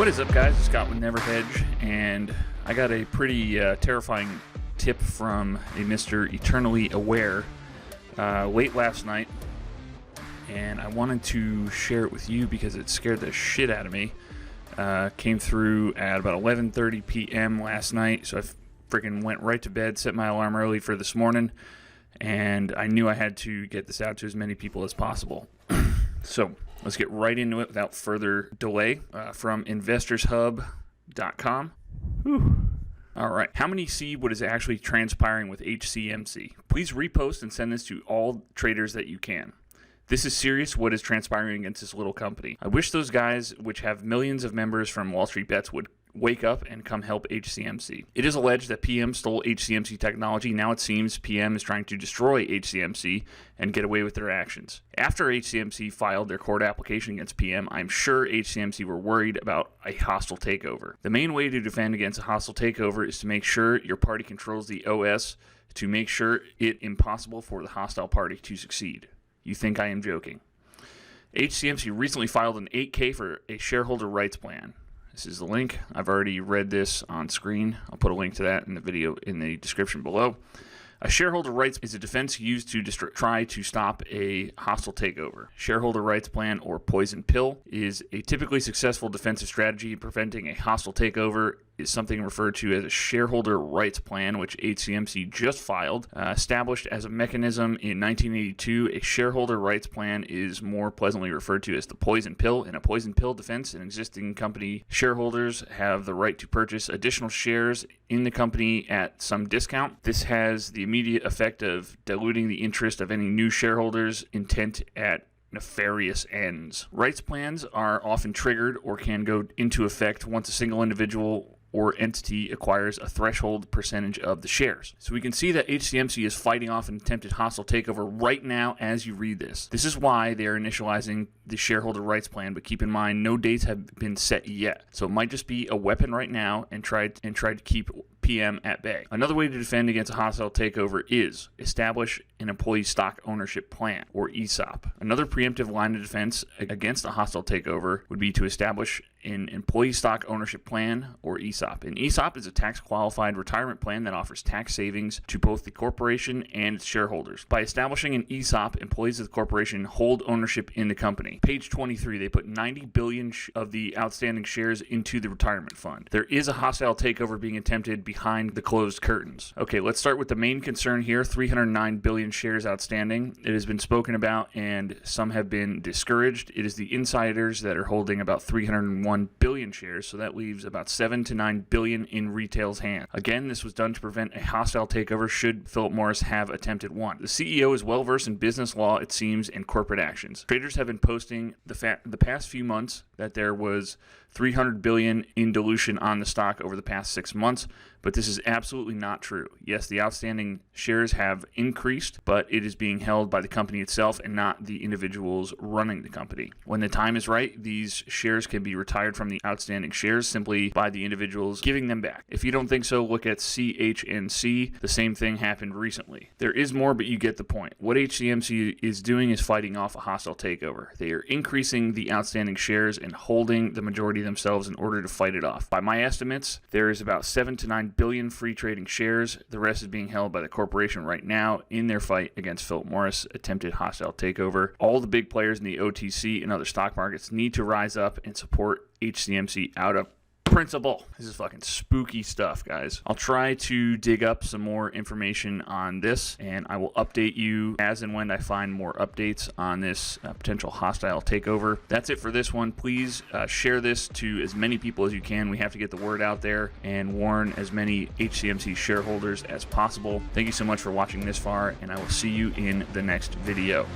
What is up, guys? It's Scott with Never Hedge, and I got a pretty terrifying tip from a Mr. Eternally Aware late last night, and I wanted to share it with you because it scared the shit out of me. Came through at about 11:30 p.m. last night, so I freaking went right to bed, set my alarm early for this morning, and I knew I had to get this out to as many people as possible. So let's get right into it without further delay. From investorshub.com. All right. How many see what is actually transpiring with HCMC? Please repost and send this to all traders that you can. This is serious what is transpiring against this little company. I wish those guys, which have millions of members from Wall Street Bets, would wake up and come help HCMC. It is alleged that PM stole HCMC technology. Now it seems PM is trying to destroy HCMC and get away with their actions. After HCMC filed their court application against PM, I'm sure HCMC were worried about a hostile takeover. The main way to defend against a hostile takeover is to make sure your party controls the OS to make sure it impossible for the hostile party to succeed. You think I am joking? HCMC recently filed an 8K for a shareholder rights plan. This is the link. I've already read this on screen. I'll put a link to that in the video in the description below. A shareholder rights is a defense used to try to stop a hostile takeover. Shareholder rights plan, or poison pill, is a typically successful defensive strategy. Preventing a hostile takeover is something referred to as a shareholder rights plan, which HCMC just filed. Established as a mechanism in 1982, a shareholder rights plan is more pleasantly referred to as the poison pill. In a poison pill defense, an existing company shareholders have the right to purchase additional shares in the company at some discount. This has the immediate effect of diluting the interest of any new shareholders intent at nefarious ends. Rights plans are often triggered or can go into effect once a single individual or entity acquires a threshold percentage of the shares. So we can see that HCMC is fighting off an attempted hostile takeover right now as you read this. This is why they are initializing the shareholder rights plan, but keep in mind no dates have been set yet. So it might just be a weapon right now and try to keep PM at bay. Another way to defend against a hostile takeover is establish an employee stock ownership plan, or ESOP. Another preemptive line of defense against a hostile takeover would be to establish an employee stock ownership plan, or ESOP. An ESOP is a tax-qualified retirement plan that offers tax savings to both the corporation and its shareholders. By establishing an ESOP, employees of the corporation hold ownership in the company. Page 23, they put 90 billion of the outstanding shares into the retirement fund. There is a hostile takeover being attempted behind the closed curtains. Okay, let's start with the main concern here. 309 billion shares outstanding. It has been spoken about and some have been discouraged. It is the insiders that are holding about 301 billion shares, so that leaves about 7 to 9 billion in retail's hand. Again, this was done to prevent a hostile takeover should Philip Morris have attempted one. The CEO is well versed in business law, it seems, and corporate actions. Traders have been posting the past few months that there was 300 billion in dilution on the stock over the past 6 months, but this is absolutely not true. Yes, the outstanding shares have increased, but it is being held by the company itself and not the individuals running the company. When the time is right, these shares can be retired from the outstanding shares simply by the individuals giving them back. If you don't think so, look at CHNC. The same thing happened recently. There is more, but you get the point. What HCMC is doing is fighting off a hostile takeover. They are increasing the outstanding shares and holding the majority themselves in order to fight it off. By my estimates, there is about 7 to 9 billion free trading shares. The rest is being held by the corporation right now in their fight against Philip Morris' attempted hostile takeover. All the big players in the OTC and other stock markets need to rise up and support HCMC out of principle. This is fucking spooky stuff, guys. I'll try to dig up some more information on this, and I will update you as and when I find more updates on this potential hostile takeover. That's it for this one. Please share this to as many people as you can. We have to get the word out there and warn as many HCMC shareholders as possible. Thank you so much for watching this far, and I will see you in the next video.